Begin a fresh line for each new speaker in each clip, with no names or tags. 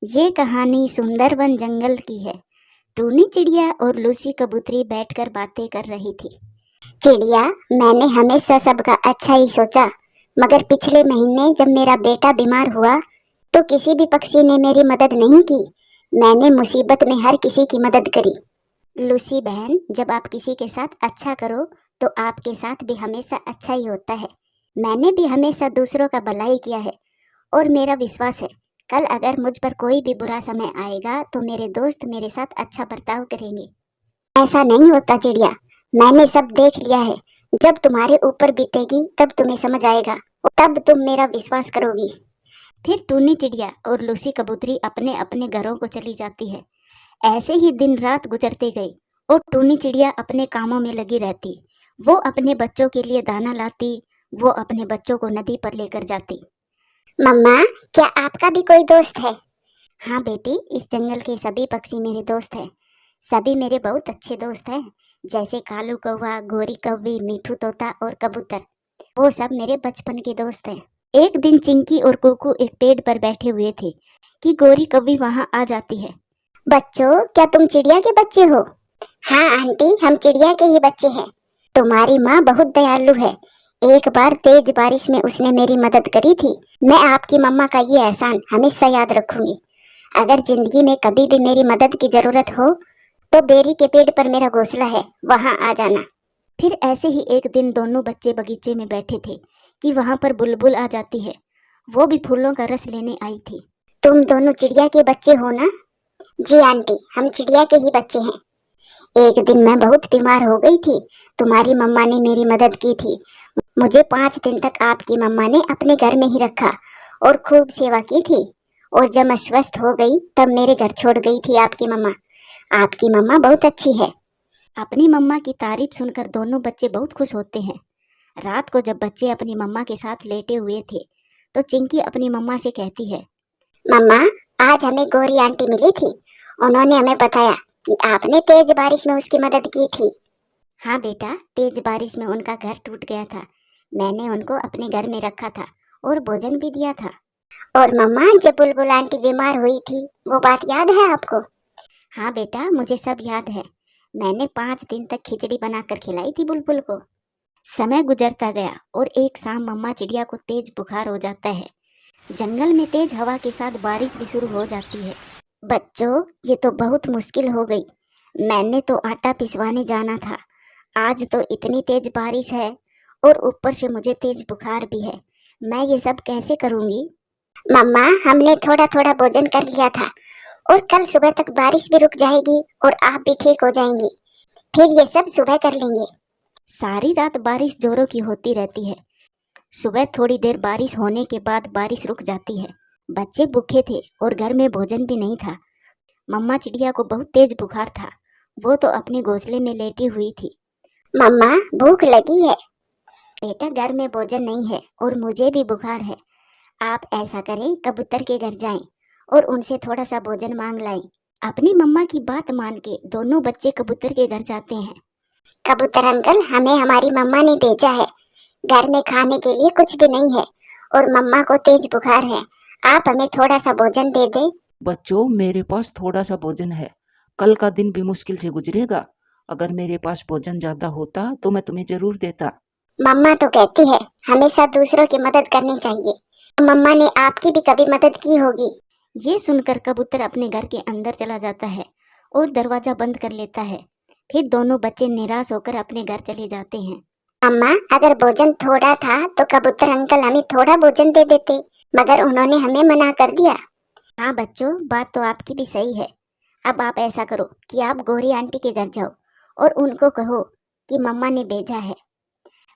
ये कहानी सुंदरबन जंगल की है। टूनी चिड़िया और लूसी कबूतरी बैठकर बातें कर रही थी। चिड़िया, मैंने हमेशा सबका अच्छा ही सोचा, मगर पिछले महीने जब मेरा बेटा बीमार हुआ तो किसी भी पक्षी ने मेरी मदद नहीं की। मैंने मुसीबत में हर किसी की मदद करी। लूसी बहन, जब आप किसी के साथ अच्छा करो तो आपके साथ भी हमेशा अच्छा ही होता है। मैंने भी हमेशा दूसरों का भलाई किया है और मेरा विश्वास है कल अगर मुझ पर कोई भी बुरा समय आएगा तो मेरे दोस्त मेरे साथ अच्छा बर्ताव करेंगे। ऐसा नहीं होता चिड़िया, मैंने सब देख लिया है। जब तुम्हारे ऊपर बीतेगी तब तुम्हें समझ आएगा, तब तुम मेरा विश्वास करोगी। फिर टूनी चिड़िया और लूसी कबूतरी अपने अपने घरों को चली जाती है। ऐसे ही दिन रात गुजरते गए और टूनी चिड़िया अपने कामों में लगी रहती। वो अपने बच्चों के लिए दाना लाती, वो अपने बच्चों को नदी पर लेकर जाती। मम्मा, क्या आपका भी कोई दोस्त है? हाँ बेटी, इस जंगल के सभी पक्षी मेरे दोस्त हैं। सभी मेरे बहुत अच्छे दोस्त हैं, जैसे कालू कौवा, गोरी कौवी, मीठू तोता और कबूतर। वो सब मेरे बचपन के दोस्त हैं। एक दिन चिंकी और कुकू एक पेड़ पर बैठे हुए थे कि गोरी कौवी वहाँ आ जाती है। बच्चों, क्या तुम चिड़िया के बच्चे हो? हाँ आंटी, हम चिड़िया के ही बच्चे हैं। तुम्हारी माँ बहुत दयालु है। एक बार तेज बारिश में उसने मेरी मदद करी थी। मैं आपकी मम्मा का ये एहसान हमेशा याद रखूंगी। अगर जिंदगी में कभी भी मेरी मदद की जरूरत हो तो बेरी के पेड़ पर मेरा घोंसला है, वहां आ जाना। फिर ऐसे ही एक दिन दोनों बच्चे बगीचे में बैठे थे कि वहां पर बुलबुल आ जाती है। वो भी फूलों का रस लेने आई थी। तुम दोनों चिड़िया के बच्चे हो ना? जी आंटी, हम चिड़िया के ही बच्चे हैं। एक दिन मैं बहुत बीमार हो गई थी। तुम्हारी मम्मा ने मेरी मदद की थी। मुझे 5 दिन तक आपकी मम्मा ने अपने घर में ही रखा और खूब सेवा की थी। और जब मैं स्वस्थ हो गई तब मेरे घर छोड़ गई थी आपकी मम्मा। आपकी मम्मा बहुत अच्छी है। अपनी मम्मा की तारीफ सुनकर दोनों बच्चे बहुत खुश होते हैं। रात को जब बच्चे अपनी मम्मा के साथ लेटे हुए थे तो चिंकी अपनी मम्मा से कहती है, मम्मा, आज हमें गोरी आंटी मिली थी। उन्होंने हमें बताया कि आपने तेज बारिश में उसकी मदद की थी। हाँ बेटा, तेज बारिश में उनका घर टूट गया था। मैंने उनको अपने घर में रखा था और भोजन भी दिया था। और मम्मा, जब बुलबुल आंटी बीमार हुई थी, वो बात याद है आपको? हाँ बेटा, मुझे सब याद है। मैंने 5 दिन तक खिचड़ी बनाकर खिलाई थी बुलबुल को। समय गुजरता गया और एक शाम मम्मा चिड़िया को तेज बुखार हो जाता है। जंगल में तेज हवा के साथ बारिश भी शुरू हो जाती है। बच्चों, ये तो बहुत मुश्किल हो गई। मैंने तो आटा पिसवाने जाना था। आज तो इतनी तेज बारिश है और ऊपर से मुझे तेज बुखार भी है। मैं ये सब कैसे करूँगी? मम्मा, हमने थोड़ा थोड़ा भोजन कर लिया था और कल सुबह तक बारिश भी रुक जाएगी और आप भी ठीक हो जाएंगी। फिर ये सब सुबह कर लेंगे। सारी रात बारिश जोरों की होती रहती है। सुबह थोड़ी देर बारिश होने के बाद बारिश रुक जाती है। बच्चे भूखे थे और घर में भोजन भी नहीं था। मम्मा चिड़िया को बहुत तेज बुखार था। वो तो अपने घोंसले में लेटी हुई थी। मम्मा, भूख लगी है। बेटा, घर में भोजन नहीं है और मुझे भी बुखार है। आप ऐसा करें, कबूतर के घर जाएं और उनसे थोड़ा सा भोजन मांग लाएं। अपनी मम्मा की बात मान के दोनों बच्चे कबूतर के घर जाते हैं। कबूतर अंकल, हमें हमारी मम्मा ने भेजा है। घर में खाने के लिए कुछ भी नहीं है और मम्मा को तेज बुखार है। आप हमें थोड़ा सा भोजन दे दे।
बच्चों, मेरे पास थोड़ा सा भोजन है। कल का दिन भी मुश्किल से गुजरेगा। अगर मेरे पास भोजन ज्यादा होता तो मैं तुम्हें जरूर देता।
मम्मा तो कहती है हमेशा दूसरों की मदद करनी चाहिए। मम्मा ने आपकी भी कभी मदद की होगी। ये सुनकर कबूतर अपने घर के अंदर चला जाता है और दरवाजा बंद कर लेता है। फिर दोनों बच्चे निराश होकर अपने घर चले जाते हैं। मम्मा, अगर भोजन थोड़ा था तो कबूतर अंकल हमें थोड़ा भोजन दे देते, मगर उन्होंने हमें मना कर दिया। हाँ बच्चों, बात तो आपकी भी सही है। अब आप ऐसा करो कि आप गोरी आंटी के घर जाओ और उनको कहो कि मम्मा ने भेजा है।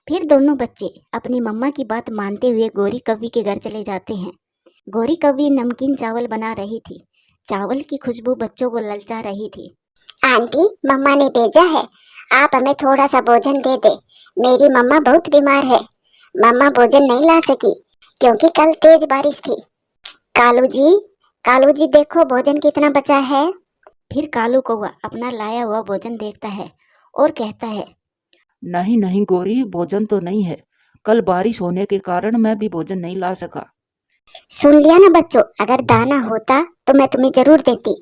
फिर दोनों बच्चे अपनी मम्मा की बात मानते हुए गोरी कौवी के घर चले जाते हैं। गोरी कौवी नमकीन चावल बना रही थी। चावल की खुशबू बच्चों को ललचा रही थी। आंटी, मम्मा ने भेजा है, आप हमें थोड़ा सा भोजन दे दे। मेरी मम्मा बहुत बीमार है। मम्मा भोजन नहीं ला सकी क्योंकि कल तेज बारिश थी। कालू जी, कालू जी देखो भोजन कितना बचा है। फिर कालू कौवा अपना लाया हुआ भोजन देखता है और कहता है,
नहीं नहीं गोरी, भोजन तो नहीं है। कल बारिश होने के कारण मैं भी भोजन नहीं ला सका।
सुन लिया ना बच्चों, अगर दाना होता तो मैं तुम्हें जरूर देती।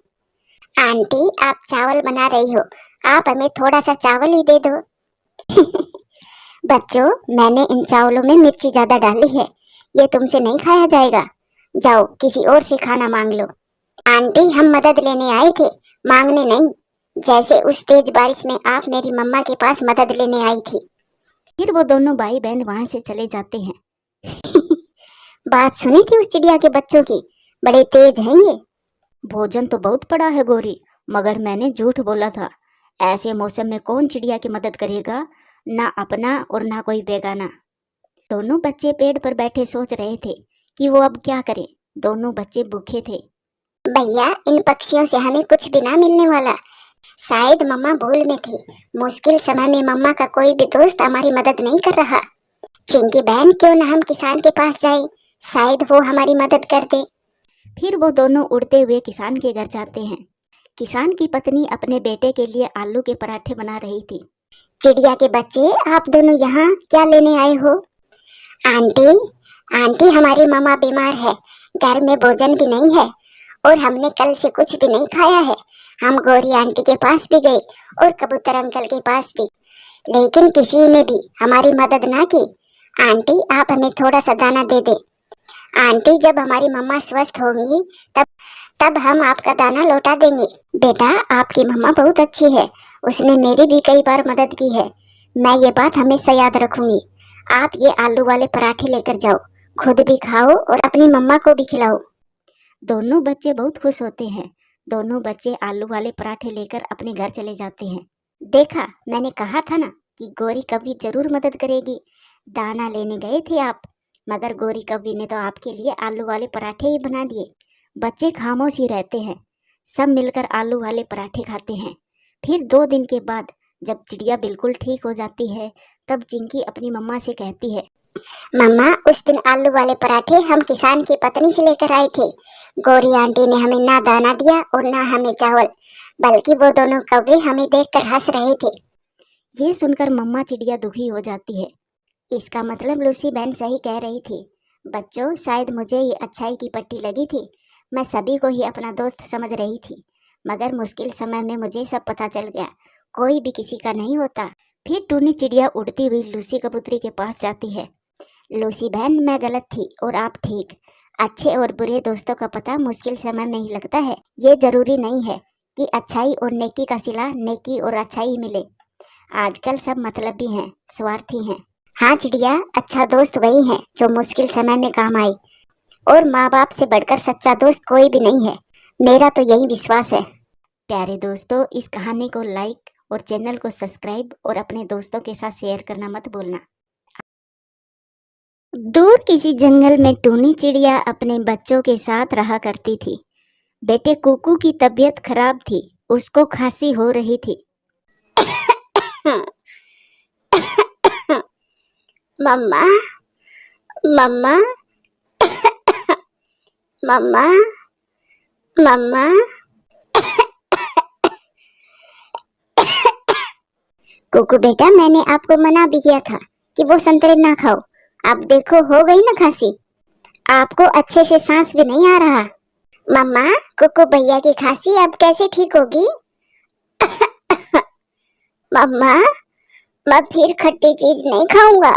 आंटी आप चावल बना रही हो, आप हमें थोड़ा सा चावल ही दे दो। बच्चों मैंने इन चावलों में मिर्ची ज्यादा डाली है, ये तुमसे नहीं खाया जाएगा। जाओ किसी और से खाना मांग लो। आंटी हम मदद लेने आए थे, मांगने नहीं। जैसे उस तेज बारिश में आप मेरी मम्मा के पास मदद लेने आई थी। फिर वो दोनों भाई बहन वहां से चले जाते हैं। बात सुनी थी उस चिड़िया के बच्चों की, बड़े तेज हैं ये। भोजन तो बहुत पड़ा है गोरी, मगर मैंने झूठ बोला था। ऐसे मौसम में कौन चिड़िया की मदद करेगा, ना अपना और ना कोई बेगाना। दोनों बच्चे पेड़ पर बैठे सोच रहे थे कि वो अब क्या करें। दोनों बच्चे भूखे थे। भैया इन पक्षियों से हमें कुछ भी ना मिलने वाला। शायद मम्मा भूल में थी। मुश्किल समय में मम्मा का कोई भी दोस्त हमारी मदद नहीं कर रहा। चिंकी बहन क्यों न हम किसान के पास जाएं, शायद वो हमारी मदद कर दे। फिर वो दोनों उड़ते हुए किसान के घर जाते हैं। किसान की पत्नी अपने बेटे के लिए आलू के पराठे बना रही थी। चिड़िया के बच्चे आप दोनों यहाँ क्या लेने आए हो? आंटी आंटी हमारी मम्मा बीमार है, घर में भोजन भी नहीं है और हमने कल से कुछ भी नहीं खाया है। हम गौरी आंटी के पास भी गए और कबूतर अंकल के पास भी, लेकिन किसी ने भी हमारी मदद ना की। आंटी आप हमें थोड़ा सा दाना दे दे। आंटी जब हमारी मम्मा स्वस्थ होंगी तब तब हम आपका दाना लौटा देंगे। बेटा आपकी मम्मा बहुत अच्छी है, उसने मेरी भी कई बार मदद की है। मैं ये बात हमेशा याद रखूंगी। आप ये आलू वाले पराठे लेकर जाओ, खुद भी खाओ और अपनी मम्मा को भी खिलाओ। दोनों बच्चे बहुत खुश होते हैं। दोनों बच्चे आलू वाले पराठे लेकर अपने घर चले जाते हैं। देखा मैंने कहा था ना कि गौरी कभी जरूर मदद करेगी। दाना लेने गए थे आप, मगर गौरी कभी ने तो आपके लिए आलू वाले पराठे ही बना दिए। बच्चे खामोश ही रहते हैं। सब मिलकर आलू वाले पराठे खाते हैं। फिर 2 दिन के बाद जब चिड़िया बिल्कुल ठीक हो जाती है, तब चिंकी अपनी मम्मा से कहती है, मम्मा उस दिन आलू वाले पराठे हम किसान की पत्नी से लेकर आए थे। गौरी आंटी ने हमें ना दाना दिया और ना हमें चावल, बल्कि वो दोनों कौवे हमें देखकर हंस रहे थे। ये सुनकर मम्मा चिड़िया दुखी हो जाती है। इसका मतलब लूसी बहन सही कह रही थी। बच्चों शायद मुझे ये अच्छाई की पट्टी लगी थी। मैं सभी को ही अपना दोस्त समझ रही थी, मगर मुश्किल समय में मुझे सब पता चल गया। कोई भी किसी का नहीं होता। फिर टूनी चिड़िया उड़ती हुई लूसी कबूतरी के पास जाती है। लूसी बहन मैं गलत थी और आप ठीक। अच्छे और बुरे दोस्तों का पता मुश्किल समय में ही लगता है। ये जरूरी नहीं है कि अच्छाई और नेकी का सिला नेकी और अच्छाई मिले। आजकल सब मतलबी हैं, स्वार्थी हैं। हाँ चिड़िया, अच्छा दोस्त वही है जो मुश्किल समय में काम आए, और माँ बाप से बढ़कर सच्चा दोस्त कोई भी नहीं है। मेरा तो यही विश्वास है। प्यारे दोस्तों, इस कहानी को लाइक और चैनल को सब्सक्राइब और अपने दोस्तों के साथ शेयर करना मत भूलना। दूर किसी जंगल में टूनी चिड़िया अपने बच्चों के साथ रहा करती थी। बेटे कुकू की तबीयत खराब थी, उसको खांसी हो रही थी। मम्मा मम्मा मम्मा मम्मा। कुकू बेटा मैंने आपको मना भी किया था कि वो संतरे ना खाओ। अब देखो हो गई ना खांसी। आपको अच्छे से सांस भी नहीं आ रहा। मम्मा कुकू भैया की खांसी अब कैसे ठीक होगी? मम्मा मैं फिर खट्टी चीज नहीं खाऊंगा।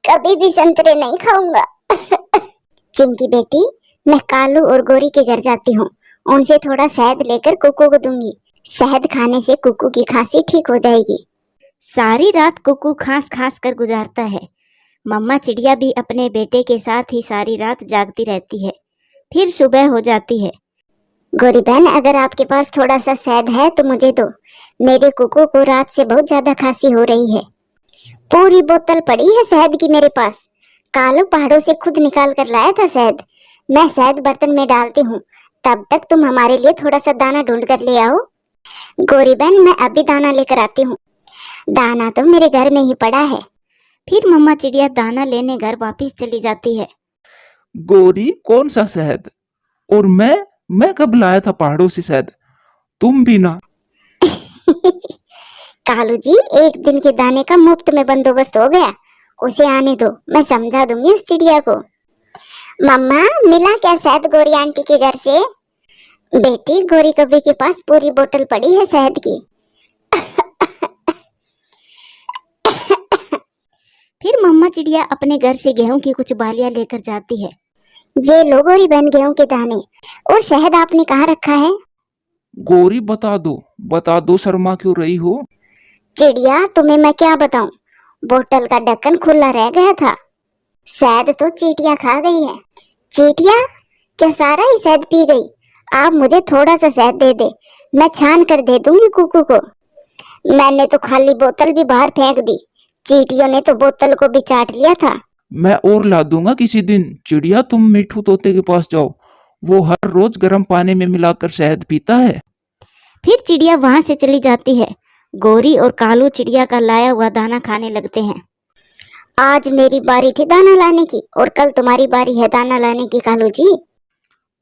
कभी भी संतरे नहीं खाऊंगा। चिंकी बेटी मैं कालू और गोरी के घर जाती हूँ, उनसे थोड़ा शहद लेकर कुकू को दूंगी। शहद खाने से कुकू की खांसी ठीक हो जाएगी। सारी रात कुकू खांस खांस कर गुजारता है। मम्मा चिड़िया भी अपने बेटे के साथ ही सारी रात जागती रहती है। फिर सुबह हो जाती है। गोरी बहन अगर आपके पास थोड़ा सा शहद है तो मुझे दो। मेरे कुकू को रात से बहुत ज्यादा खांसी हो रही है। पूरी बोतल पड़ी है शहद की मेरे पास। कालू पहाड़ों से खुद निकाल कर लाया था शहद। मैं शहद बर्तन में डालती हूँ, तब तक तुम हमारे लिए थोड़ा सा दाना ढूंढ कर ले आओ। गोरी बहन मैं अभी दाना लेकर आती हूँ। दाना तो मेरे घर में ही पड़ा है। फिर मम्मा चिड़िया दाना लेने घर वापस चली जाती है।
गोरी कौन सा शहद? और मैं कब लाया था पहाड़ों से शहद? तुम भी ना।
कालू जी एक दिन के दाने का मुफ्त में बंदोबस्त हो गया। उसे आने दो, मैं समझा दूंगी उस चिड़िया को। मम्मा मिला क्या शहद गोरी आंटी के घर से? बेटी गोरी कभी के पास पूरी बोतल पड़ी है शहद की। फिर मम्मा चिड़िया अपने घर से गेहूं की कुछ बालियां लेकर जाती है। ये लो गोरी बहन गेहूं के दाने, और शहद आपने कहाँ रखा है?
गोरी बता दो शर्मा क्यों रही हो?
चिड़िया तुम्हें मैं क्या बताऊं, बोतल का ढक्कन खुला रह गया था। शहद तो चींटियां खा गई है। चींटियां? क्या सारा ही शहद पी गई? आप मुझे थोड़ा सा शहद दे दे, मैं छान कर दे दूंगी कुकू को। मैंने तो खाली बोतल भी बाहर फेंक दी, चींटियों ने तो बोतल को भी चाट लिया था।
मैं और ला दूंगा किसी दिन। चिड़िया तुम मिठू तोते के पास जाओ, वो हर रोज गर्म पानी में मिलाकर शहद पीता है।
फिर चिड़िया वहां से चली जाती है। गोरी और कालू चिड़िया का लाया हुआ दाना खाने लगते हैं। आज मेरी बारी थी दाना लाने की, और कल तुम्हारी बारी है दाना लाने की कालू जी।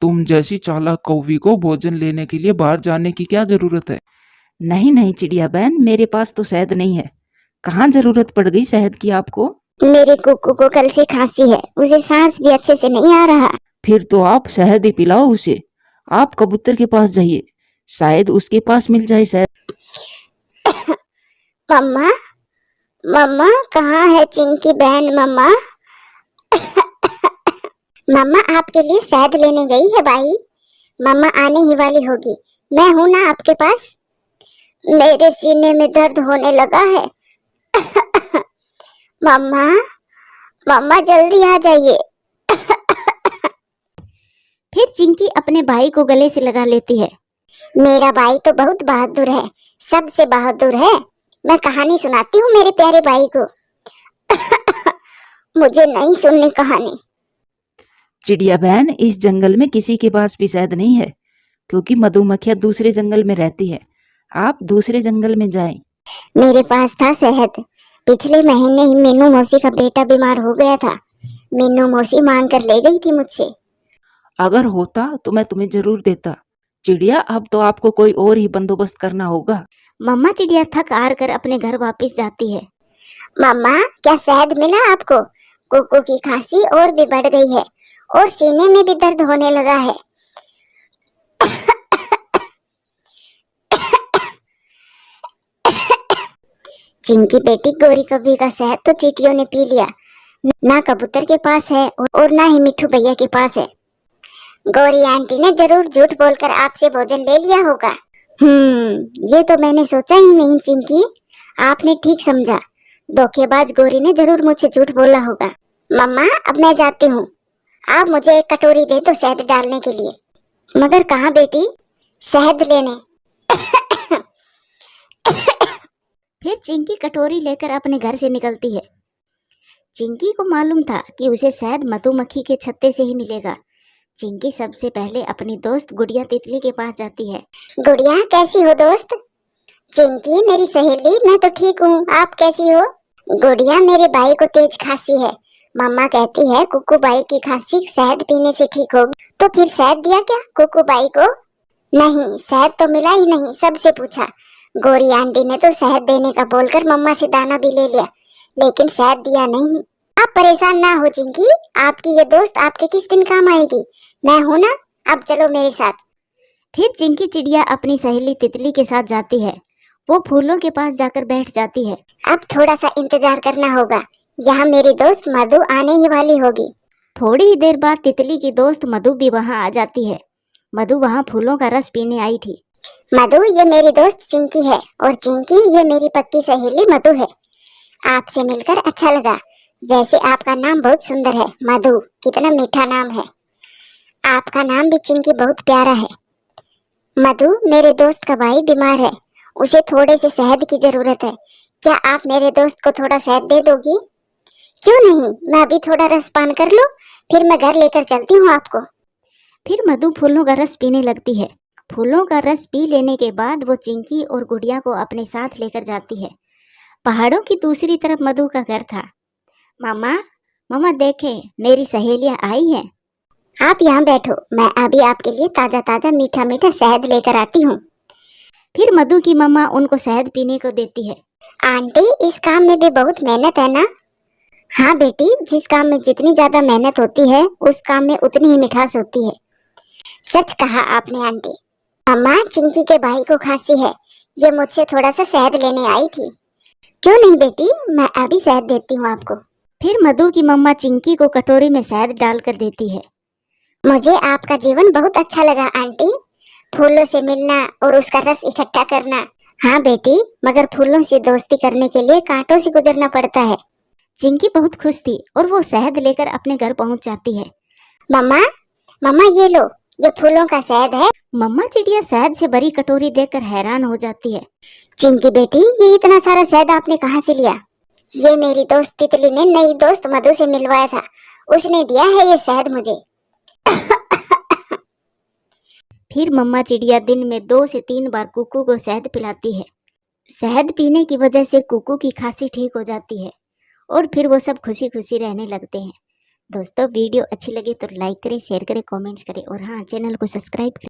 तुम जैसी चालाक कौवी को भोजन लेने के लिए बाहर जाने की क्या जरूरत है?
नहीं नहीं चिड़िया बहन, मेरे पास तो शहद नहीं है। कहाँ जरूरत पड़ गई शहद की आपको?
मेरे कुकू को कल से खांसी है, उसे सांस भी अच्छे से नहीं आ रहा।
फिर तो आप शहद ही पिलाओ उसे। आप कबूतर के पास जाइए, शायद उसके पास मिल जाए शहद।
मम्मा मम्मा कहाँ है चिंकी बहन? मम्मा मम्मा आपके लिए शहद लेने गई है भाई। मम्मा आने ही वाली होगी, मैं हूं ना आपके पास। मेरे सीने में दर्द होने लगा है। मम्मा मम्मा जल्दी आ जाइए। फिर चिंकी अपने भाई को गले से लगा लेती है। मेरा भाई तो बहुत बहादुर है, सबसे बहादुर है। मैं कहानी सुनाती हूँ मेरे प्यारे भाई को। मुझे नहीं सुननी कहानी।
चिड़िया बहन, इस जंगल में किसी के पास भी शहद नहीं है, क्योंकि मधुमक्खियां दूसरे जंगल में रहती है। आप दूसरे जंगल में जाएं।
मेरे पास था शहद। पिछले महीने ही मीनू मौसी का बेटा बीमार हो गया था। मीनू मौसी मांग कर ले गई थी मुझसे।
अगर होता तो मैं तुम्हें जरूर देता। चिड़िया, अब तो आपको कोई और ही बंदोबस्त करना होगा।
मम्मा चिड़िया थक हार कर अपने घर वापस जाती है। मम्मा क्या शहद मिला आपको? कुकू की खांसी और भी बढ़ गई है, और सीने में भी दर्द होने लगा है। चिंकी बेटी गोरी कभी का शहद तो चींटियों ने पी लिया। ना कबूतर के पास है और ना ही मिठू भैया के पास है। गोरी आंटी ने जरूर झूठ बोलकर आपसे भोजन ले लिया होगा। ये तो मैंने सोचा ही नहीं चिंकी, आपने ठीक समझा। धोखेबाज गोरी ने जरूर मुझसे झूठ बोला होगा। मम्मा अब मैं जाती हूँ, आप मुझे एक कटोरी दे दो शहद डालने के लिए। मगर कहाँ बेटी? शहद लेने। फिर चिंकी कटोरी लेकर अपने घर से निकलती है। चिंकी को मालूम था कि उसे शहद मधुमक्खी के छत्ते से ही मिलेगा। चिंकी सबसे पहले अपनी दोस्त गुड़िया तितली के पास जाती है। गुड़िया कैसी हो दोस्त? चिंकी मेरी सहेली, मैं तो ठीक हूँ, आप कैसी हो? गुड़िया मेरे भाई को तेज खांसी है, मम्मा कहती है कुकू भाई की खांसी शहद पीने से ठीक होगी। तो फिर शहद दिया क्या कुकू भाई को? नहीं, शहद तो मिला ही नहीं, सबसे पूछा। गोरी आंटी ने तो शहद देने का बोलकर मम्मा से दाना भी ले लिया, लेकिन शहद दिया नहीं। आप परेशान ना हो चिंकी, आपकी ये दोस्त आपके किस दिन काम आएगी, मैं हूं ना। अब चलो मेरे साथ। फिर चिंकी चिड़िया अपनी सहेली तितली के साथ जाती है। वो फूलों के पास जाकर बैठ जाती है। अब थोड़ा सा इंतजार करना होगा, यहाँ मेरी दोस्त मधु आने ही वाली होगी। थोड़ी ही देर बाद तितली की दोस्त मधु भी वहाँ आ जाती है। मधु वहाँ फूलों का रस पीने आई थी। मधु ये मेरी दोस्त चिंकी है, और चिंकी ये मेरी पक्की सहेली मधु है। आपसे मिलकर अच्छा लगा। वैसे आपका नाम बहुत सुंदर है मधु, कितना मीठा नाम है। आपका नाम भी चिंकी बहुत प्यारा है। मधु मेरे दोस्त का भाई बीमार है, उसे थोड़े से शहद की जरूरत है। क्या आप मेरे दोस्त को थोड़ा शहद दे दोगी? क्यों नहीं, मैं अभी थोड़ा रस पान कर लूं, फिर मैं घर लेकर चलती हूँ आपको। फिर मधु फूलों का रस पीने लगती है। फूलों का रस पी लेने के बाद वो चिंकी और गुड़िया को अपने साथ लेकर जाती है। पहाड़ों की दूसरी तरफ मधु का घर था। मामा मामा देखें, मेरी सहेलियां आई हैं। आप यहाँ बैठो, मैं अभी आपके लिए ताजा ताजा मीठा मीठा शहद लेकर आती हूँ। फिर मधु की मम्मा उनको शहद पीने को देती है। आंटी इस काम में भी बहुत मेहनत है ना? हाँ बेटी, जिस काम में जितनी ज्यादा मेहनत होती है उस काम में उतनी ही मिठास होती है। सच कहा आपने आंटी। अम्मा, चिंकी के भाई को खांसी है, ये मुझसे थोड़ा सा शहद लेने आई थी। क्यों नहीं बेटी, मैं अभी शहद देती हूँ आपको। फिर मधु की मम्मा चिंकी को कटोरी में शहद डालकर देती है। मुझे आपका जीवन बहुत अच्छा लगा आंटी, फूलों से मिलना और उसका रस इकट्ठा करना। हाँ बेटी, मगर फूलों से दोस्ती करने के लिए कांटों से गुजरना पड़ता है। चिंकी बहुत खुश थी और वो शहद लेकर अपने घर पहुंच जाती है। मम्मा, मम्मा ये लो, ये फूलों का शहद है। मम्मा चिड़िया शहद से भरी कटोरी देखकर हैरान हो जाती है। चिंकी बेटी, ये इतना सारा शहद आपने कहाँ से लिया? ये मेरी दोस्त तितली ने नई दोस्त मधु से मिलवाया था, उसने दिया है ये शहद मुझे। फिर मम्मा चिड़िया दिन में 2 से 3 बार कुकू को शहद पिलाती है। शहद पीने की वजह से कुकू की खांसी ठीक हो जाती है और फिर वो सब खुशी खुशी रहने लगते हैं। दोस्तों, वीडियो अच्छी लगी तो लाइक करें, शेयर करें, कमेंट्स करें और हाँ, चैनल को सब्सक्राइब करें।